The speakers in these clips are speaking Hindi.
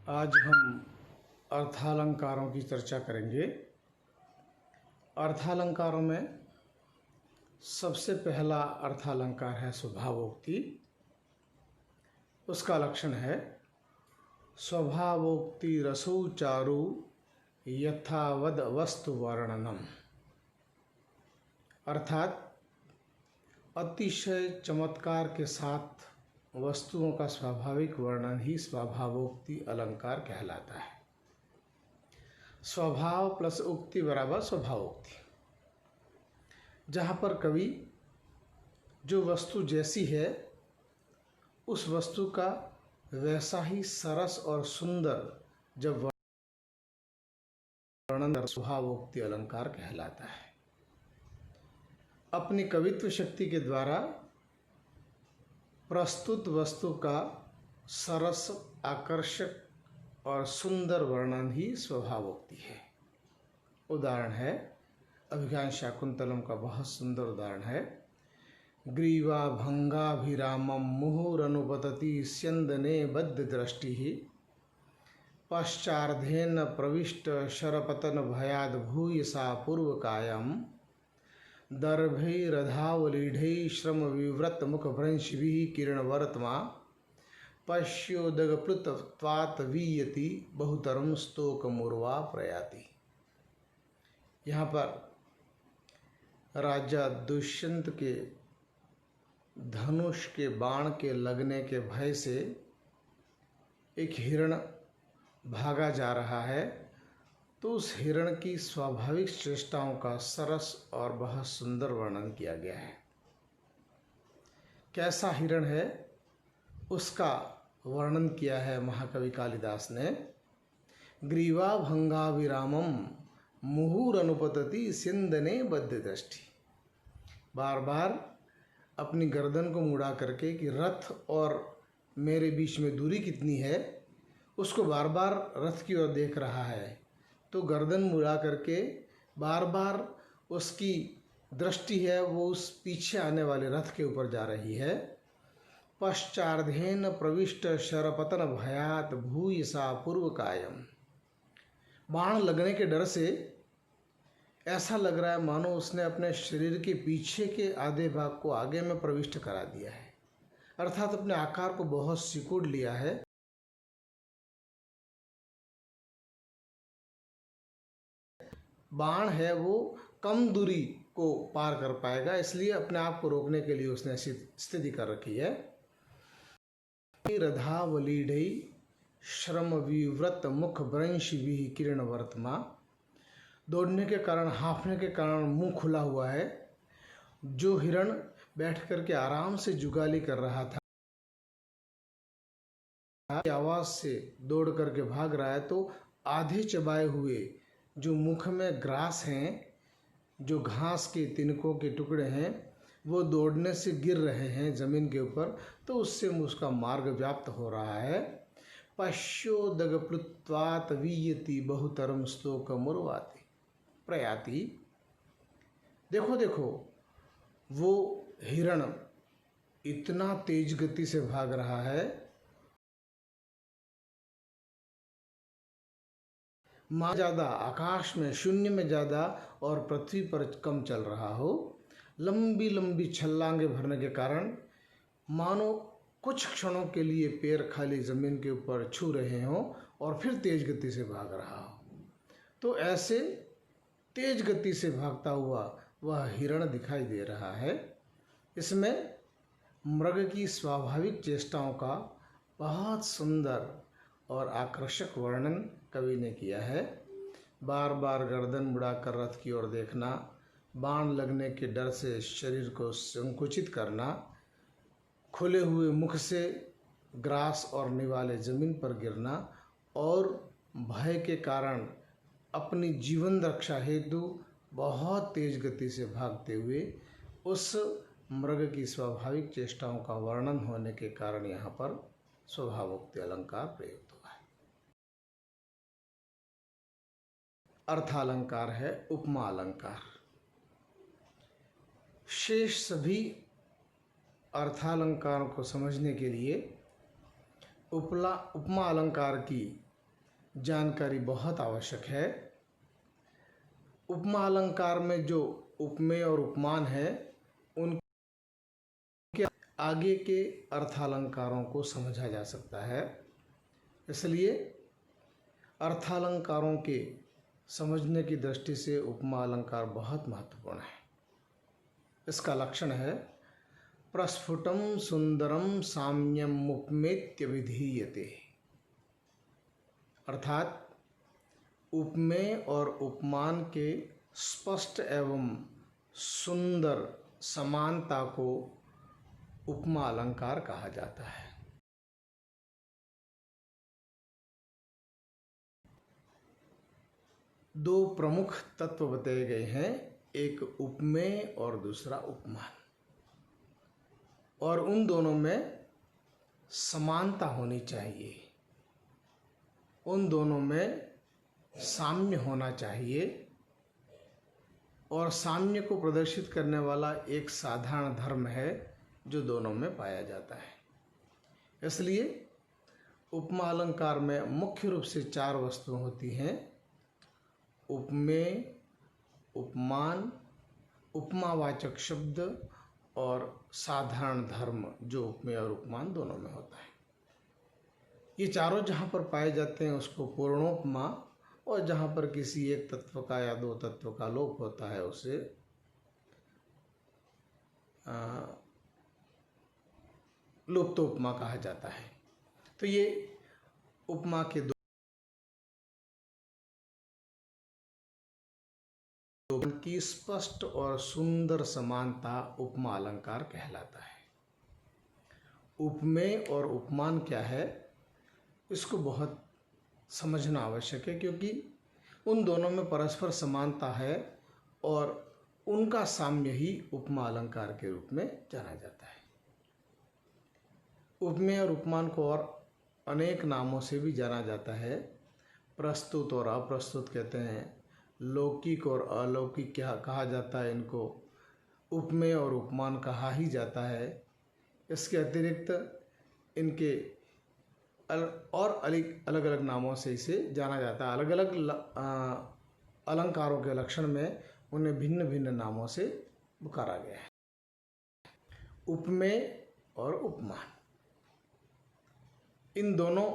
आज हम अर्थालंकारों की चर्चा करेंगे। अर्थालंकारों में सबसे पहला अर्थालंकार है स्वभावोक्ति। उसका लक्षण है स्वभावोक्ति रसौ चारु यथावद वस्तु वर्णनम, अर्थात अतिशय चमत्कार के साथ वस्तुओं का स्वाभाविक वर्णन ही स्वभावोक्ति अलंकार कहलाता है। स्वभाव प्लस उक्ति बराबर स्वभावोक्ति। जहाँ पर कवि जो वस्तु जैसी है उस वस्तु का वैसा ही सरस और सुंदर जब वर्णन स्वभावोक्ति अलंकार कहलाता है। अपनी कवित्व शक्ति के द्वारा प्रस्तुत वस्तु का सरस, आकर्षक और सुंदर वर्णन ही स्वभावोक्ति है। उदाहरण है अभिज्ञान शाकुंतलम का बहुत सुंदर उदाहरण है। ग्रीवा भंगाभिरामम मुहुरनुपतति स्यंदने बद्ध दृष्टि पश्चार्धेन प्रविष्ट शरपतन भयाद भूयसा पूर्वकायम दर्भैरधावलीढै श्रम विव्रत मुखभ्रंशिभिः किरणवर्त्मा पश्योदगप्लुतत्वात् वीयति बहुतरम स्तोकमुर्वा प्रयाति। यहाँ पर राजा दुष्यंत के धनुष के बाण के लगने के भय से एक हिरण भागा जा रहा है, तो उस हिरण की स्वाभाविक चेष्टाओं का सरस और बहुत सुंदर वर्णन किया गया है। कैसा हिरण है उसका वर्णन किया है महाकवि कालिदास ने। ग्रीवा भंगा विरामम मुहुर अनुपतति सिंदने बद्ध दृष्टि। बार बार अपनी गर्दन को मुड़ा करके कि रथ और मेरे बीच में दूरी कितनी है उसको बार बार रथ की ओर देख रहा है, तो गर्दन मुड़ा करके बार बार उसकी दृष्टि है वो उस पीछे आने वाले रथ के ऊपर जा रही है। पश्चार्धेन प्रविष्ट शरपतन भयात भूयसा पूर्वकायम। बाण लगने के डर से ऐसा लग रहा है मानो उसने अपने शरीर के पीछे के आधे भाग को आगे में प्रविष्ट करा दिया है, अर्थात अपने आकार को बहुत सिकुड़ लिया है। बाण है वो कम दूरी को पार कर पाएगा, इसलिए अपने आप को रोकने के लिए उसने ऐसी स्थिति कर रखी है। रधावलीढै श्रम विव्रत मुख भ्रंशिभिः किरणवर्त्मा। दौड़ने के कारण, हांफने के कारण मुंह खुला हुआ है। जो हिरण बैठ करके आराम से जुगाली कर रहा था आवाज से दौड़ करके भाग रहा है, तो आधे चबाए हुए जो मुख में ग्रास हैं, जो घास के तिनकों के टुकड़े हैं, वो दौड़ने से गिर रहे हैं ज़मीन के ऊपर, तो उससे उसका मार्ग व्याप्त हो रहा है। पश्योदगप्लुत्वात् वीयति बहुतरम स्तोकमुर्वाति प्रयाति। देखो देखो वो हिरण इतना तेज गति से भाग रहा है, माँ ज़्यादा आकाश में शून्य में ज़्यादा और पृथ्वी पर कम चल रहा हो। लंबी लंबी छलांगे भरने के कारण मानो कुछ क्षणों के लिए पैर खाली ज़मीन के ऊपर छू रहे हों और फिर तेज गति से भाग रहा हो। तो ऐसे तेज गति से भागता हुआ वह हिरण दिखाई दे रहा है। इसमें मृग की स्वाभाविक चेष्टाओं का बहुत सुंदर और आकर्षक वर्णन कवि ने किया है। बार बार गर्दन मुड़ाकर रथ की ओर देखना, बाण लगने के डर से शरीर को संकुचित करना, खुले हुए मुख से ग्रास और निवाले जमीन पर गिरना और भय के कारण अपनी जीवन रक्षा हेतु बहुत तेज गति से भागते हुए उस मृग की स्वाभाविक चेष्टाओं का वर्णन होने के कारण यहाँ पर स्वभावोक्ति अलंकार प्रयुक्त हुआ है। अर्थालंकार है उपमा अलंकार। शेष सभी अर्थालंकारों को समझने के लिए उपमा अलंकार की जानकारी बहुत आवश्यक है। उपमा अलंकार में जो उपमेय और उपमान है उनके आगे के अर्थालंकारों को समझा जा सकता है। इसलिए अर्थालंकारों के समझने की दृष्टि से उपमा अलंकार बहुत महत्वपूर्ण है। इसका लक्षण है प्रस्फुटम सुंदरम साम्यम उपमेत्य विधीयते, अर्थात उपमेय और उपमान के स्पष्ट एवं सुंदर समानता को उपमा अलंकार कहा जाता है। दो प्रमुख तत्व बताए गए हैं, एक उपमेय और दूसरा उपमान, और उन दोनों में समानता होनी चाहिए, उन दोनों में साम्य होना चाहिए, और साम्य को प्रदर्शित करने वाला एक साधारण धर्म है जो दोनों में पाया जाता है। इसलिए उपमा अलंकार में मुख्य रूप से 4 वस्तुएं होती हैं: उपमेय, उपमान, उपमावाचक शब्द और साधारण धर्म, जो उपमेय और उपमान दोनों में होता है। ये चारों जहाँ पर पाए जाते हैं उसको पूर्णोपमा, और जहाँ पर किसी एक तत्व का या 2 तत्व का लोप होता है उसे लुप्तोपमा कहा जाता है। तो ये उपमा के दो की स्पष्ट और सुंदर समानता उपमा अलंकार कहलाता है। उपमेय और उपमान क्या है, इसको बहुत समझना आवश्यक है, क्योंकि उन दोनों में परस्पर समानता है और उनका साम्य ही उपमा अलंकार के रूप में जाना जाता है। उपमेय और उपमान को और अनेक नामों से भी जाना जाता है। प्रस्तुत और अप्रस्तुत कहते हैं, लौकिक और अलौकिक क्या कहा जाता है, इनको उपमेय और उपमान कहा ही जाता है। इसके अतिरिक्त इनके और अलग अलग नामों से इसे जाना जाता है। अलग अलग अलंकारों के लक्षण में उन्हें भिन्न भिन्न नामों से पुकारा गया है। उपमेय और उपमान, इन दोनों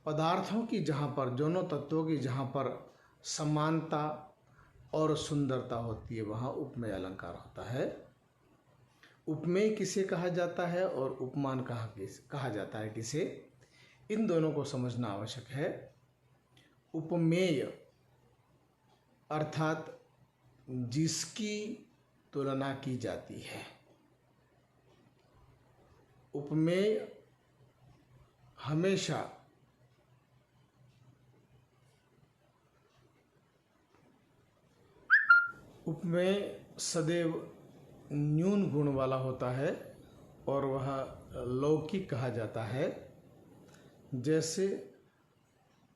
पदार्थों की जहाँ पर, दोनों तत्वों की जहाँ पर समानता और सुंदरता होती है वहाँ उपमेय अलंकार होता है। उपमेय किसे कहा जाता है और उपमान कहा जाता है किसे, इन दोनों को समझना आवश्यक है। उपमेय अर्थात जिसकी तुलना की जाती है। उपमेय हमेशा उपमेय सदैव न्यून गुण वाला होता है और वह लौकिक कहा जाता है। जैसे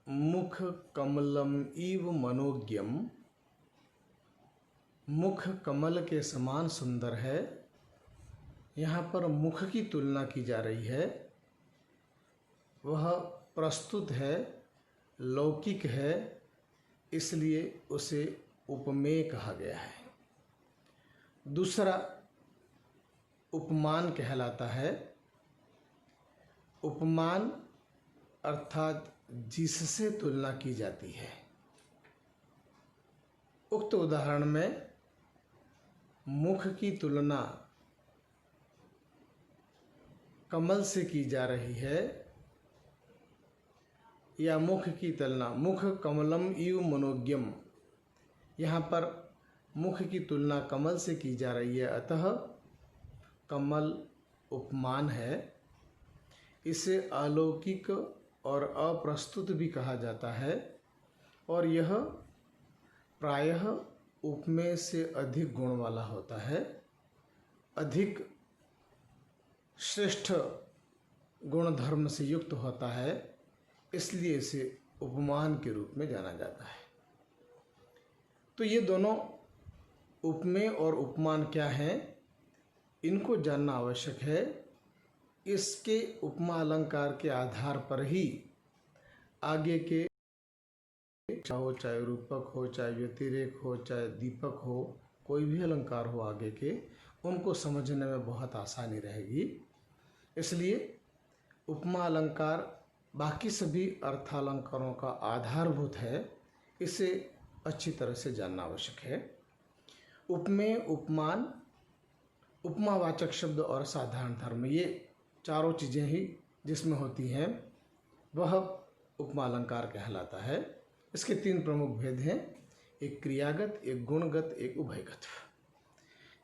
मुख कमलम इव मनोज्ञम, मुख कमल के समान सुंदर है। यहाँ पर मुख की तुलना की जा रही है, वह प्रस्तुत है, लौकिक है, इसलिए उसे उपमेय कहा गया है। दूसरा उपमान कहलाता है। उपमान अर्थात जिससे तुलना की जाती है। उक्त उदाहरण में मुख की तुलना कमल से की जा रही है, या मुख की तुलना, मुख कमलम इव मनोज्ञम, यहाँ पर मुख की तुलना कमल से की जा रही है, अतः कमल उपमान है। इसे अलौकिक और अप्रस्तुत भी कहा जाता है, और यह प्रायः उपमेय से अधिक गुण वाला होता है, अधिक श्रेष्ठ गुण धर्म से युक्त होता है, इसलिए इसे उपमान के रूप में जाना जाता है। तो ये दोनों उपमेय और उपमान क्या हैं, इनको जानना आवश्यक है। इसके उपमा अलंकार के आधार पर ही आगे के हो, चाहे रूपक हो, चाहे व्यतिरेक हो, चाहे दीपक हो, कोई भी अलंकार हो आगे के, उनको समझने में बहुत आसानी रहेगी। इसलिए उपमा अलंकार बाकी सभी अर्थालंकारों का आधारभूत है, इसे अच्छी तरह से जानना आवश्यक है। उपमेय, उपमान, उपमावाचक शब्द और साधारण धर्म, ये चारों चीज़ें ही जिसमें होती हैं वह उपमा अलंकार कहलाता है। इसके 3 प्रमुख भेद हैं, एक क्रियागत, एक गुणगत, एक उभयगत।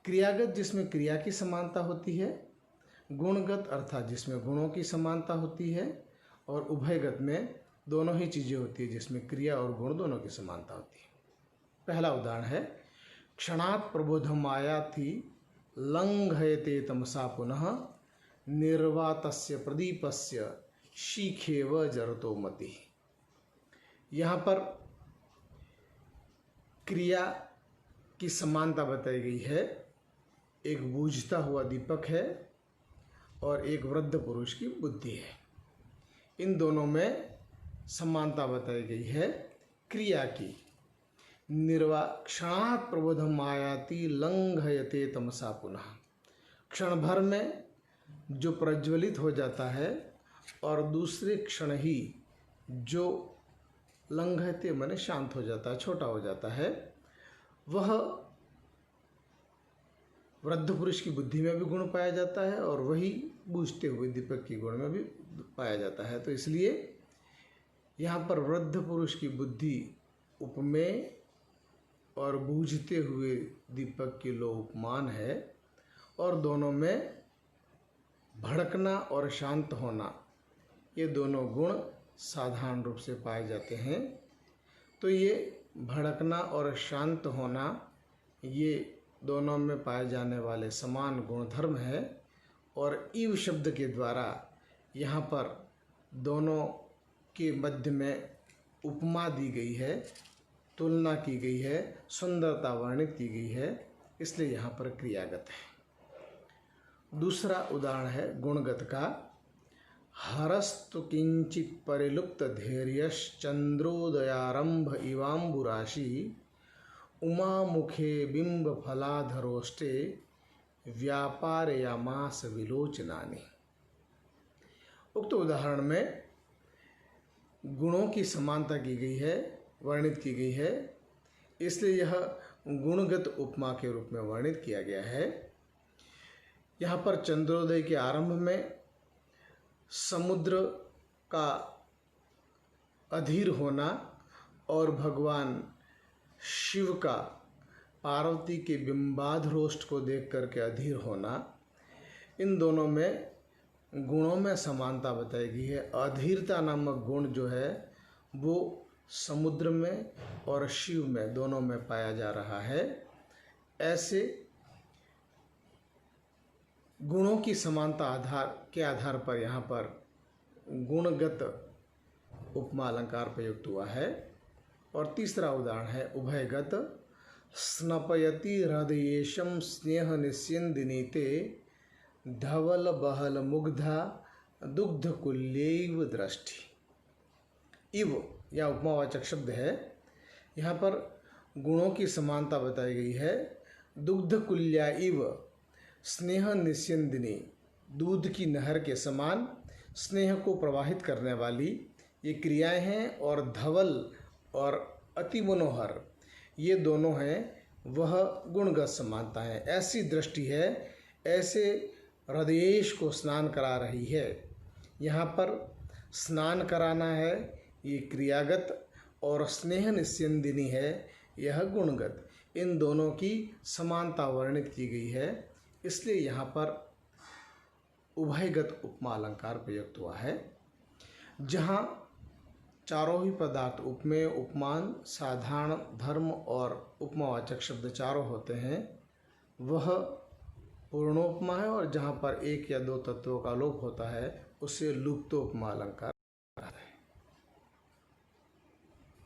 क्रियागत जिसमें क्रिया की समानता होती है, गुणगत अर्थात जिसमें गुणों की समानता होती है, और उभयगत में दोनों ही चीज़ें होती है जिसमें क्रिया और गुण दोनों की समानता होती है। पहला उदाहरण है, क्षणात् प्रबोधम आयाति लंघयते तमसा पुनः निर्वातस्य प्रदीपस्य शीखेव जरतो मति। यहाँ पर क्रिया की समानता बताई गई है, एक बूझता हुआ दीपक है और एक वृद्ध पुरुष की बुद्धि है। इन दोनों में समानता बताई गई है क्रिया की। क्षणात् प्रबोधम आयाति लंघयते तमसा पुनः, क्षण भर में जो प्रज्वलित हो जाता है और दूसरे क्षण ही जो लंघयते माने शांत हो जाता है, छोटा हो जाता है, वह वृद्ध पुरुष की बुद्धि में भी गुण पाया जाता है और वही बूझते हुए दीपक की गुण में भी पाया जाता है। तो इसलिए यहाँ पर वृद्ध पुरुष की बुद्धि उपमेय और बूझते हुए दीपक की लो उपमान है, और दोनों में भड़कना और शांत होना, ये दोनों गुण साधारण रूप से पाए जाते हैं। तो ये भड़कना और शांत होना, ये दोनों में पाए जाने वाले समान गुणधर्म है, और ईव शब्द के द्वारा यहाँ पर दोनों के मध्य में उपमा दी गई है, तुलना की गई है, सुंदरता वर्णित की गई है, इसलिए यहाँ पर क्रियागत है। दूसरा उदाहरण है गुणगत का, हरस्तु किंचित परिलुप्त धैर्यश्चंद्रोदयारंभ इवांबुराशि उमा मुखे बिंब फलाधरोष्टे व्यापारयामास विलोचनानि। उक्त उदाहरण में गुणों की समानता की गई है, वर्णित की गई है, इसलिए यह गुणगत उपमा के रूप में वर्णित किया गया है। यहाँ पर चंद्रोदय के आरंभ में समुद्र का अधीर होना और भगवान शिव का पार्वती के बिंबाधरोष्ट को देख करके अधीर होना, इन दोनों में गुणों में समानता बताई गई है। अधीरता नामक गुण जो है वो समुद्र में और शिव में दोनों में पाया जा रहा है। ऐसे गुणों की समानता के आधार पर यहाँ पर गुणगत उपमा अलंकार प्रयुक्त हुआ है। और तीसरा उदाहरण है उभयगत, स्नपयति हृदयेशम स्नेह निस्यन्दिनीते धवल बहल मुग्धा दुग्ध कुल्यैव दृष्टि। इव या उपमावाचक शब्द है, यहाँ पर गुणों की समानता बताई गई है। दुग्ध कुल्या इव, स्नेह निस्यन्दिनी, दूध की नहर के समान स्नेह को प्रवाहित करने वाली ये क्रियाएं हैं। और धवल और अति मनोहर, ये दोनों हैं वह गुणगत समानता है। ऐसी दृष्टि है, ऐसे हृदयेश को स्नान करा रही है। यहाँ पर स्नान कराना है ये क्रियागत, और स्नेह निस्यन्दिनी है यह गुणगत। इन दोनों की समानता वर्णित की गई है, इसलिए यहाँ पर उभयगत उपमा अलंकार प्रयुक्त हुआ है। जहाँ चारों ही पदार्थ उपमेय, उपमान, साधारण, धर्म और उपमावाचक शब्द चारों होते हैं, वह पूर्णोपमा है। और जहाँ पर एक या दो तत्वों का लोप होता है उसे लुप्तोपमा अलंकार